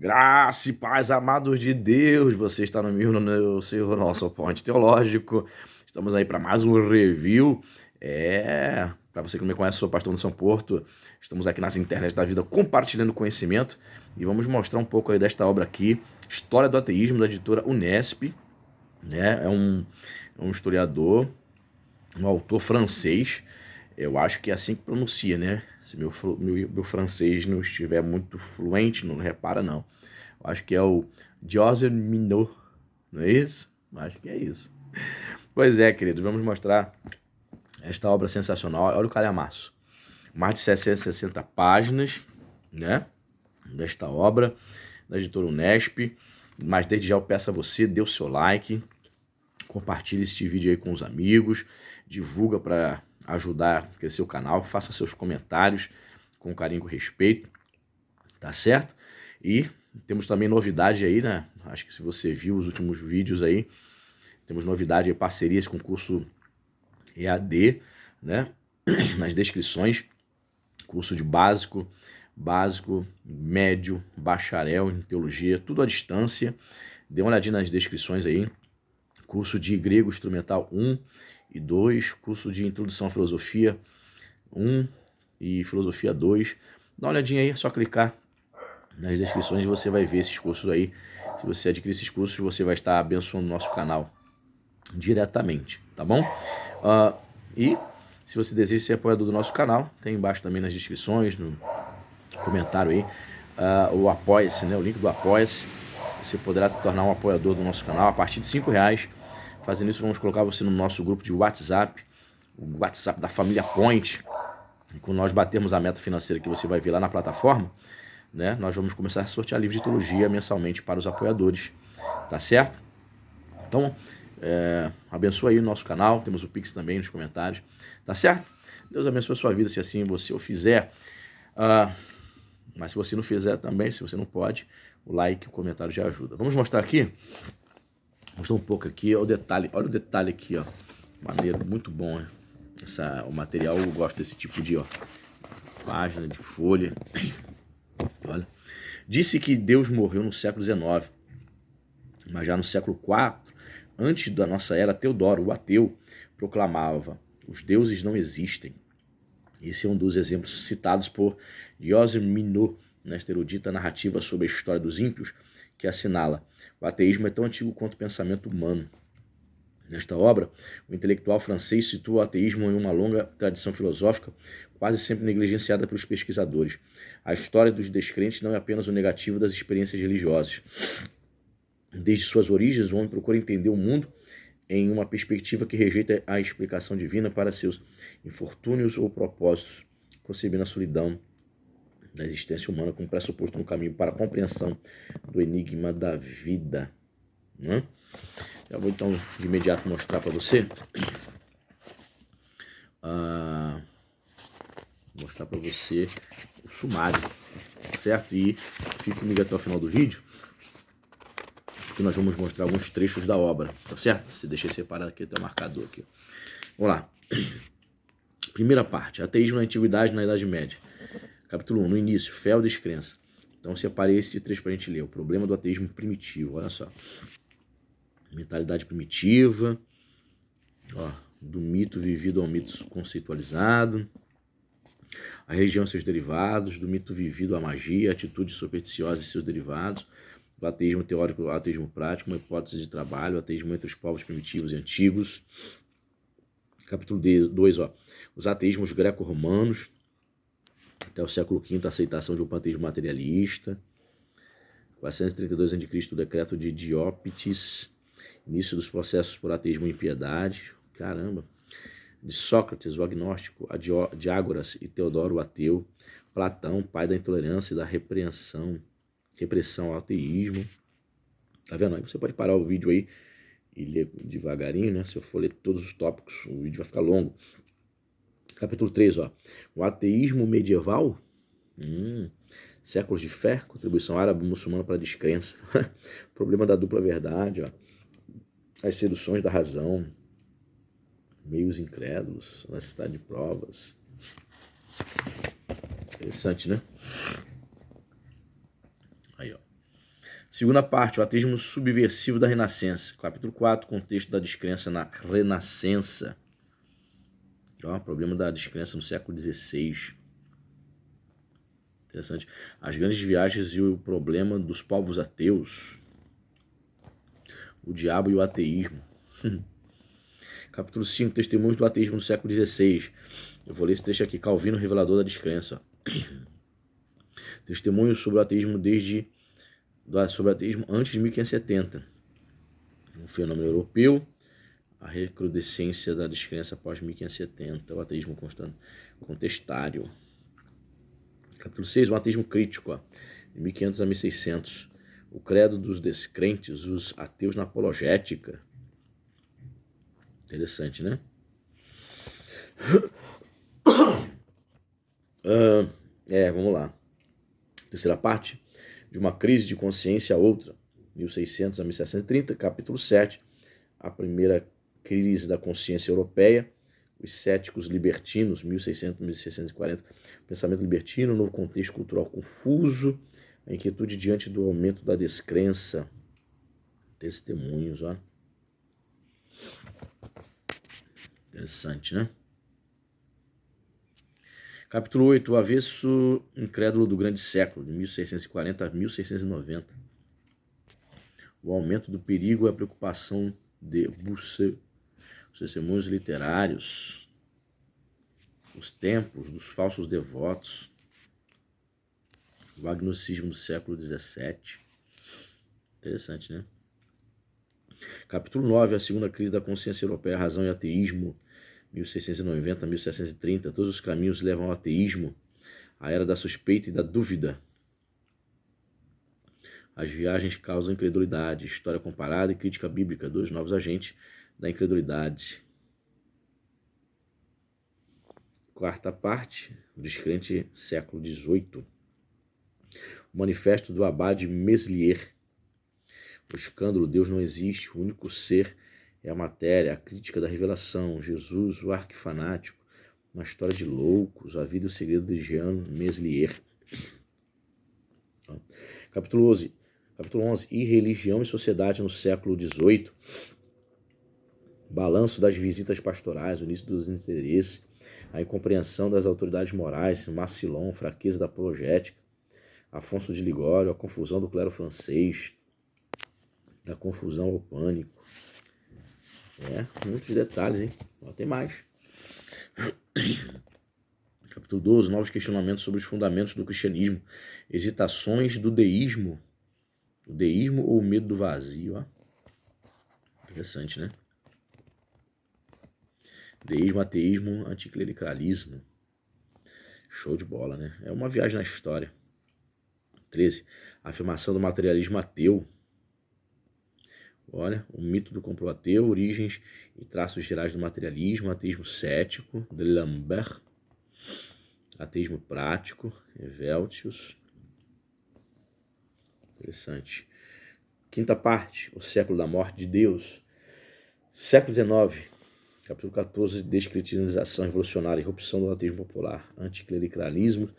Graça e paz, amados de Deus, você está no seu nosso ponte teológico. Estamos aí para mais um review. Para você que não me conhece, sou o pastor São Porto. Estamos aqui nas internet da vida compartilhando conhecimento e vamos mostrar um pouco aí desta obra aqui, História do Ateísmo, da editora Unesp. Né? É um historiador, um autor francês. Eu acho que é assim que pronuncia, né? Se meu francês não estiver muito fluente, não repara, não. Eu acho que é o Joseph Minot, não é isso? Acho que é isso. Pois é, queridos, vamos mostrar esta obra sensacional. Olha o calhamaço. Mais de 760 páginas, né? Desta obra, da editora Unesp. Mas desde já eu peço a você, dê o seu like, compartilhe este vídeo aí com os amigos, divulga para ajudar a crescer o canal, faça seus comentários com carinho e com respeito, tá certo? E temos também novidade aí, né? Acho que se você viu os últimos vídeos aí, temos novidade aí, parcerias com o curso EAD, né? Nas descrições, curso de básico, médio, bacharel em teologia, tudo à distância. Dê uma olhadinha nas descrições aí. Curso de grego instrumental 1 e 2, curso de introdução à filosofia 1 e filosofia 2. Dá uma olhadinha aí, é só clicar nas descrições e você vai ver esses cursos aí. Se você adquirir esses cursos, você vai estar abençoando o nosso canal diretamente, tá bom? E se você deseja ser apoiador do nosso canal, tem embaixo também nas descrições, no comentário aí, o Apoia-se, né? O link do Apoia-se. Você poderá se tornar um apoiador do nosso canal a partir de R$5. Fazendo isso, vamos colocar você no nosso grupo de WhatsApp, o WhatsApp da família Point. E quando nós batermos a meta financeira que você vai ver lá na plataforma, né, nós vamos começar a sortear livros de teologia mensalmente para os apoiadores, tá certo? Então, abençoa aí o nosso canal, temos o Pix também nos comentários, tá certo? Deus abençoe a sua vida, se assim você o fizer. Mas se você não fizer também, se você não pode, o like, o comentário já ajuda. Vamos mostrar aqui, mostrar um pouco aqui, olha o detalhe aqui, ó, maneiro, muito bom, né? O material, eu gosto desse tipo de página, de folha. Olha, disse que Deus morreu no século XIX, mas já no século IV, antes da nossa era, Teodoro, o ateu, proclamava: os deuses não existem. Esse é um dos exemplos citados por Joseph Minot nesta erudita narrativa sobre a história dos ímpios, que assinala: o ateísmo é tão antigo quanto o pensamento humano. Nesta obra, o intelectual francês situa o ateísmo em uma longa tradição filosófica, quase sempre negligenciada pelos pesquisadores. A história dos descrentes não é apenas o negativo das experiências religiosas. Desde suas origens, o homem procura entender o mundo em uma perspectiva que rejeita a explicação divina para seus infortúnios ou propósitos, concebendo a solidão da existência humana como pressuposto no caminho para a compreensão do enigma da vida. Né? Eu vou então de imediato mostrar para você. Mostrar para você o sumário, certo? E fique comigo até o final do vídeo, que nós vamos mostrar alguns trechos da obra, tá certo? Você deixa separado aqui até o marcador aqui. Vamos lá. Primeira parte, ateísmo na antiguidade, na Idade Média. Capítulo 1, no início, fé ou descrença. Então separei esse trecho para a gente ler. O problema do ateísmo primitivo, olha só. Mentalidade primitiva, do mito vivido ao mito conceitualizado, a religião e seus derivados, do mito vivido à magia, atitudes supersticiosas e seus derivados, o ateísmo teórico, o ateísmo prático, uma hipótese de trabalho, o ateísmo entre os povos primitivos e antigos. Capítulo 2, os ateísmos greco-romanos, até o século V, a aceitação de um panteísmo materialista. 432 a.C., o decreto de Diópites, início dos processos por ateísmo e impiedade. Caramba! De Sócrates, o agnóstico, Diágoras e Teodoro, o ateu. Platão, pai da intolerância e da repressão ao ateísmo. Tá vendo? Aí você pode parar o vídeo aí e ler devagarinho, né? Se eu for ler todos os tópicos, o vídeo vai ficar longo. Capítulo 3, o ateísmo medieval, séculos de fé, contribuição árabe-muçulmana para a descrença, problema da dupla verdade, as seduções da razão, meios incrédulos, necessidade de provas. Interessante, né? Aí, Segunda parte, o ateísmo subversivo da Renascença. Capítulo 4, contexto da descrença na Renascença. Problema da descrença no século XVI. Interessante. As grandes viagens e o problema dos povos ateus. O diabo e o ateísmo. Capítulo 5, testemunhos do ateísmo no século XVI. Eu vou ler esse trecho aqui. Calvino, revelador da descrença. Testemunhos sobre o ateísmo sobre o ateísmo antes de 1570. Um fenômeno europeu. A recrudescência da descrença após 1570. O ateísmo contestário. Capítulo 6, o ateísmo crítico. De 1500 a 1600. O credo dos descrentes, os ateus na apologética. Interessante, né? Vamos lá. Terceira parte, de uma crise de consciência a outra, 1600 a 1730, capítulo 7, a primeira crise da consciência europeia, os céticos libertinos, 1600 a 1640, pensamento libertino, novo contexto cultural confuso, a inquietude diante do aumento da descrença, testemunhos, ó. Interessante, né? Capítulo 8, o avesso incrédulo do grande século, de 1640 a 1690. O aumento do perigo e a preocupação de Bossuet, os testemunhos literários, os templos dos falsos devotos, o agnosticismo do século XVII. Interessante, né? Capítulo 9, a segunda crise da consciência europeia, razão e ateísmo, 1690 a 1730. Todos os caminhos levam ao ateísmo, a era da suspeita e da dúvida. As viagens causam incredulidade, história comparada e crítica bíblica, dois novos agentes da incredulidade. Quarta parte, o descrente século XVIII. O manifesto do abade Meslier. O escândalo, Deus não existe, o único ser é a matéria, a crítica da revelação, Jesus, o arquifanático, uma história de loucos, a vida e o segredo de Jean Meslier. Capítulo 11, irreligião e sociedade no século XVIII. Balanço das visitas pastorais, o início dos interesses, a incompreensão das autoridades morais, Massillon, fraqueza da apologética, Afonso de Ligório, a confusão do clero francês, da confusão ao pânico. Muitos detalhes, hein? Tem mais. Capítulo 12, novos questionamentos sobre os fundamentos do cristianismo, hesitações do deísmo, o deísmo ou o medo do vazio, Interessante, né? Deísmo, ateísmo, anticlericalismo. Show de bola, né? É uma viagem na história. 13, afirmação do materialismo ateu. Olha, o mito do complô ateu, origens e traços gerais do materialismo, ateísmo cético, de Lambert, ateísmo prático, Eveltius. Interessante. Quinta parte, o século da morte de Deus. Século XIX, capítulo 14, descristianização revolucionária, irrupção do ateísmo popular, anticlericalismo,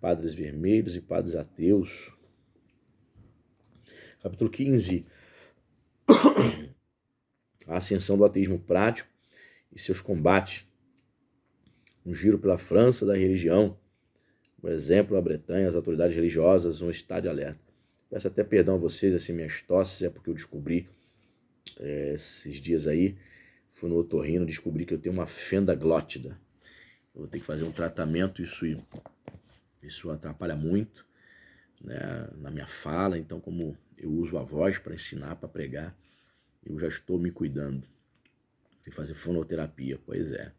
padres vermelhos e padres ateus. Capítulo 15, a ascensão do ateísmo prático e seus combates. Um giro pela França da religião. O exemplo, a Bretanha, as autoridades religiosas, um estado de alerta. Peço até perdão a vocês, assim, minhas tosses, é porque eu descobri esses dias aí, fui no otorrino, descobri que eu tenho uma fenda glótida. Eu vou ter que fazer um tratamento, isso atrapalha muito, né, na minha fala, então como eu uso a voz para ensinar, para pregar, eu já estou me cuidando. Tem que fazer fonoterapia, pois é.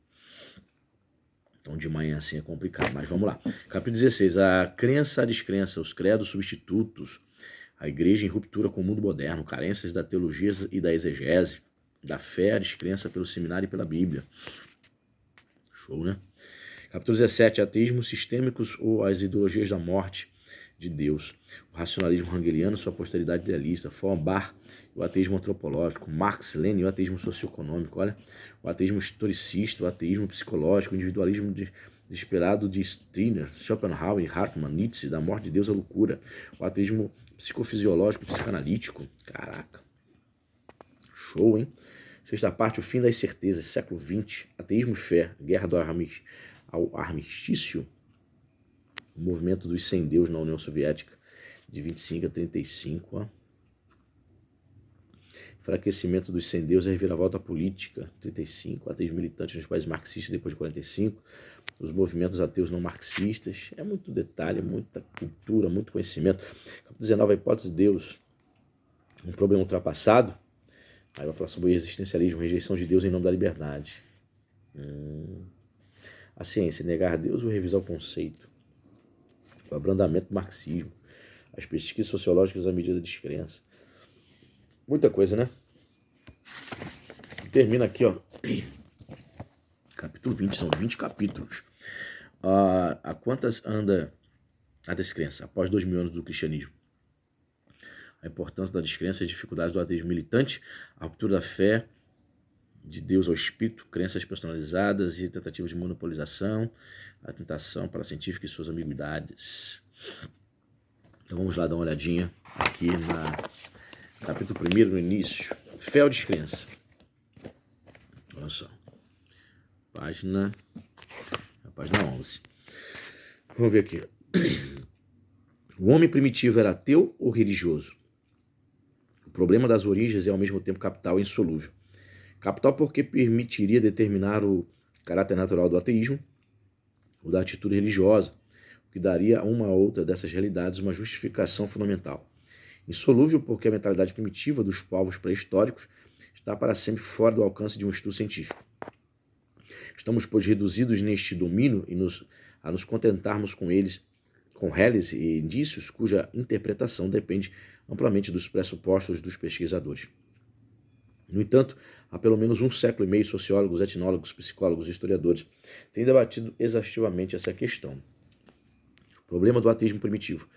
Então de manhã assim é complicado, mas vamos lá. Capítulo 16, a crença, a descrença, os credos substitutos, a igreja em ruptura com o mundo moderno, carências da teologia e da exegese, da fé, a descrença pelo seminário e pela Bíblia. Show, né? Capítulo 17, ateísmos sistêmicos ou as ideologias da morte de Deus. O racionalismo hegeliano, sua posteridade idealista. Feuerbach, o ateísmo antropológico. Marx, Lenin, o ateísmo socioeconômico. Olha, o ateísmo historicista, o ateísmo psicológico, o individualismo desesperado de Stirner, Schopenhauer, Hartmann, Nietzsche, da morte de Deus à loucura. O ateísmo psicofisiológico, psicanalítico. Caraca. Show, hein? Sexta parte, o fim das certezas, século XX, ateísmo e fé, guerra ao armistício, o movimento dos sem-deus na União Soviética, de 25 a 35, ó. Enfraquecimento dos sem-deus e reviravolta política, 35, ateísmo militante nos países marxistas depois de 45, os movimentos ateus não marxistas, é muito detalhe, muita cultura, muito conhecimento. Capítulo 19, a hipótese de Deus, um problema ultrapassado. Aí vai falar sobre o existencialismo, rejeição de Deus em nome da liberdade. A ciência, negar Deus ou revisar o conceito. O abrandamento do marxismo. As pesquisas sociológicas à medida de descrença. Muita coisa, né? Termina aqui, ó. Capítulo 20, são 20 capítulos. A quantas anda a descrença após 2000 anos do cristianismo? A importância da descrença e as dificuldades do ateísmo militante, a ruptura da fé de Deus ao espírito, crenças personalizadas e tentativas de monopolização, a tentação paracientífica e suas ambiguidades. Então vamos lá dar uma olhadinha aqui no capítulo 1, no início. Fé ou descrença? Olha só. Página 11. Vamos ver aqui. O homem primitivo era ateu ou religioso? O problema das origens é ao mesmo tempo capital e insolúvel. Capital porque permitiria determinar o caráter natural do ateísmo ou da atitude religiosa, o que daria a uma ou outra dessas realidades uma justificação fundamental. Insolúvel porque a mentalidade primitiva dos povos pré-históricos está para sempre fora do alcance de um estudo científico. Estamos, pois, reduzidos neste domínio a nos contentarmos com réis e indícios cuja interpretação depende amplamente dos pressupostos dos pesquisadores. No entanto, há pelo menos um século e meio, sociólogos, etnólogos, psicólogos e historiadores têm debatido exaustivamente essa questão. O problema do ateísmo primitivo.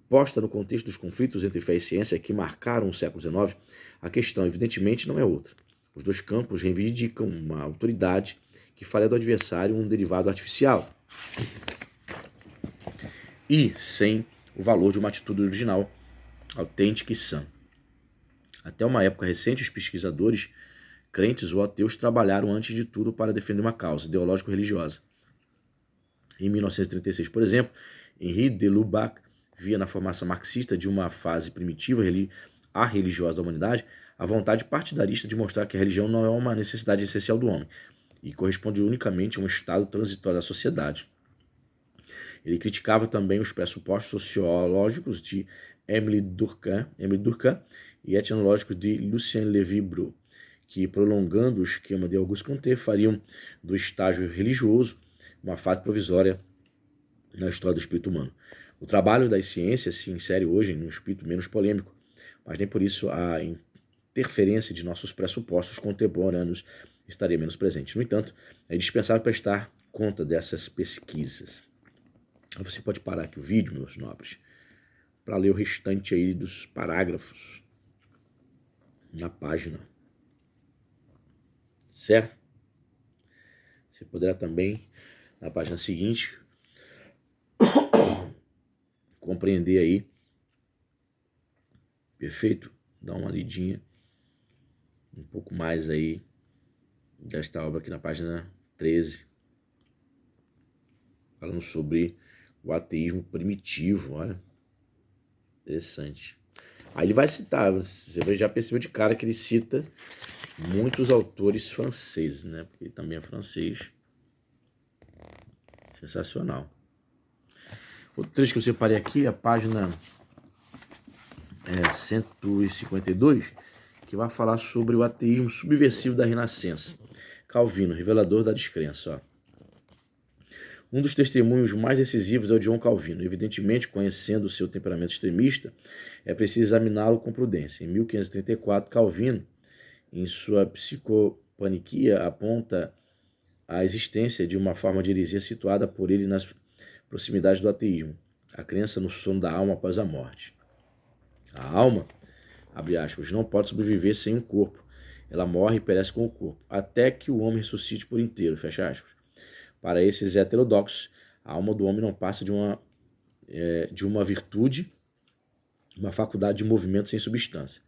Posta no contexto dos conflitos entre fé e ciência que marcaram o século XIX, a questão, evidentemente, não é outra. Os dois campos reivindicam uma autoridade que faria do adversário um derivado artificial e sem o valor de uma atitude original, autêntica e sã. Até uma época recente, os pesquisadores, crentes ou ateus, trabalharam antes de tudo para defender uma causa ideológico-religiosa. Em 1936, por exemplo, Henri de Lubac via na formação marxista de uma fase primitiva religiosa da humanidade a vontade partidarista de mostrar que a religião não é uma necessidade essencial do homem e corresponde unicamente a um estado transitório da sociedade. Ele criticava também os pressupostos sociológicos de Émile Durkheim e etnológicos de Lucien Lévy-Bruhl, que, prolongando o esquema de Auguste Comte, fariam do estágio religioso uma fase provisória na história do espírito humano. O trabalho das ciências se insere hoje num espírito menos polêmico, mas nem por isso a interferência de nossos pressupostos contemporâneos estaria menos presente. No entanto, é indispensável prestar conta dessas pesquisas. Você pode parar aqui o vídeo, meus nobres, para ler o restante aí dos parágrafos na página. Certo? Você poderá também, na página seguinte, compreender aí. Perfeito? Dá uma lidinha um pouco mais aí desta obra aqui na página 13, falando sobre o ateísmo primitivo. Olha, interessante. Aí ele vai citar, você já percebeu de cara que ele cita muitos autores franceses, né? Porque ele também é francês. Sensacional. Outro trecho que eu separei aqui é a página 152, que vai falar sobre o ateísmo subversivo da Renascença. Calvino, revelador da descrença. Ó. Um dos testemunhos mais decisivos é o de João Calvino. Evidentemente, conhecendo o seu temperamento extremista, é preciso examiná-lo com prudência. Em 1534, Calvino, em sua Psicopaniquia, aponta a existência de uma forma de heresia situada por ele nas proximidades do ateísmo, a crença no sono da alma após a morte. A alma, abre aspas, não pode sobreviver sem um corpo. Ela morre e perece com o corpo, até que o homem ressuscite por inteiro, fecha aspas. Para esses heterodoxos, a alma do homem não passa de uma virtude uma faculdade de movimento sem substância.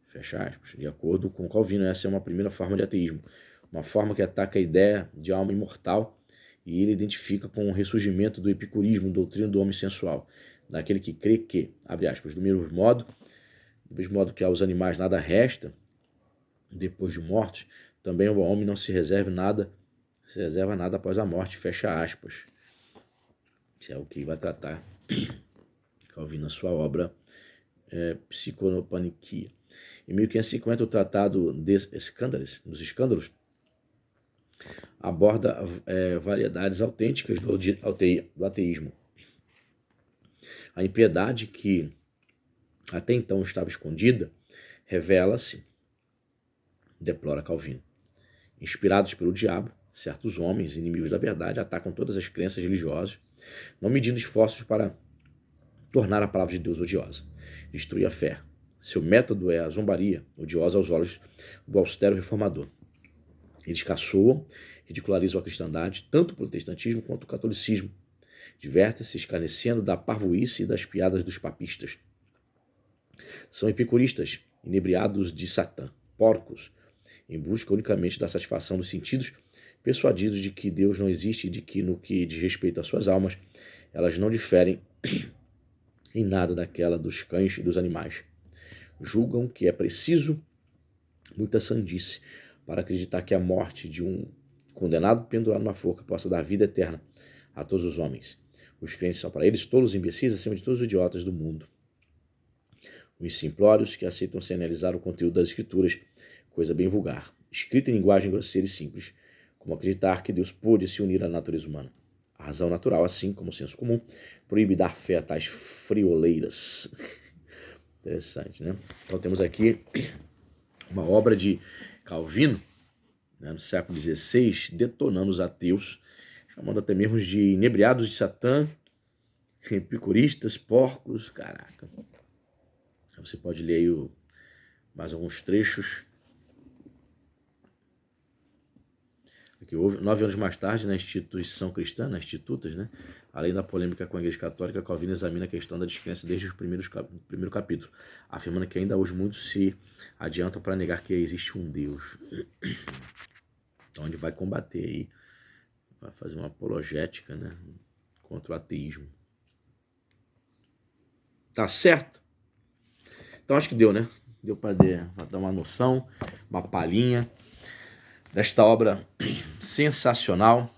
Fecha aspas. De acordo com Calvino, essa é uma primeira forma de ateísmo, uma forma que ataca a ideia de alma imortal, e ele identifica com o ressurgimento do epicurismo, doutrina do homem sensual, daquele que crê que, abre aspas, do mesmo modo que aos animais nada resta depois de mortos, também o homem não se reserva nada após a morte, fecha aspas. Isso é o que vai tratar Calvino na sua obra Psiconopaniquia. Em 1550, o Tratado dos Escândalos, aborda variedades autênticas do ateísmo. A impiedade que até então estava escondida revela-se, deplora Calvino. Inspirados pelo diabo, certos homens, inimigos da verdade, atacam todas as crenças religiosas, não medindo esforços para tornar a palavra de Deus odiosa, destruir a fé. Seu método é a zombaria, odiosa aos olhos do austero reformador. Eles caçoam, ridicularizam a cristandade, tanto o protestantismo quanto o catolicismo. Divertem-se escarnecendo da parvoíce e das piadas dos papistas. São epicuristas, inebriados de Satã, porcos, em busca unicamente da satisfação dos sentidos, persuadidos de que Deus não existe e de que, no que diz respeito às suas almas, elas não diferem em nada daquela dos cães e dos animais. Julgam que é preciso muita sandice para acreditar que a morte de um condenado pendurado numa forca possa dar vida eterna a todos os homens. Os crentes são para eles tolos e imbecis acima de todos os idiotas do mundo. Os simplórios que aceitam sem analisar o conteúdo das escrituras, coisa bem vulgar, escrita em linguagem grosseira e simples, como acreditar que Deus pôde se unir à natureza humana. A razão natural, assim como o senso comum, proíbe dar fé a tais frioleiras. Interessante, né? Então temos aqui uma obra de Calvino, né, no século XVI, detonando os ateus, chamando até mesmo de inebriados de Satã, epicuristas, porcos, caraca. Você pode ler aí mais alguns trechos. Aqui, 9 anos mais tarde, na instituição cristã, nas Institutas, né, além da polêmica com a Igreja Católica, Calvino examina a questão da descrença desde o primeiro capítulo, afirmando que ainda hoje muitos se adiantam para negar que existe um Deus. Então ele vai combater aí, vai fazer uma apologética, né, contra o ateísmo. Tá certo? Então acho que deu, né? Deu para dar uma noção, uma palhinha desta obra sensacional,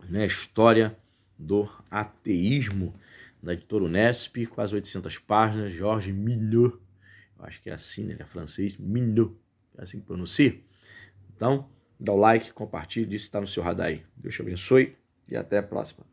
né? História do ateísmo, da editora Unesp, quase 800 páginas, Georges Minot, eu acho que é assim, né? Ele é francês, Minot, é assim que pronuncia. Então, dá o like, compartilhe, diz se está no seu radar aí. Deus te abençoe e até a próxima.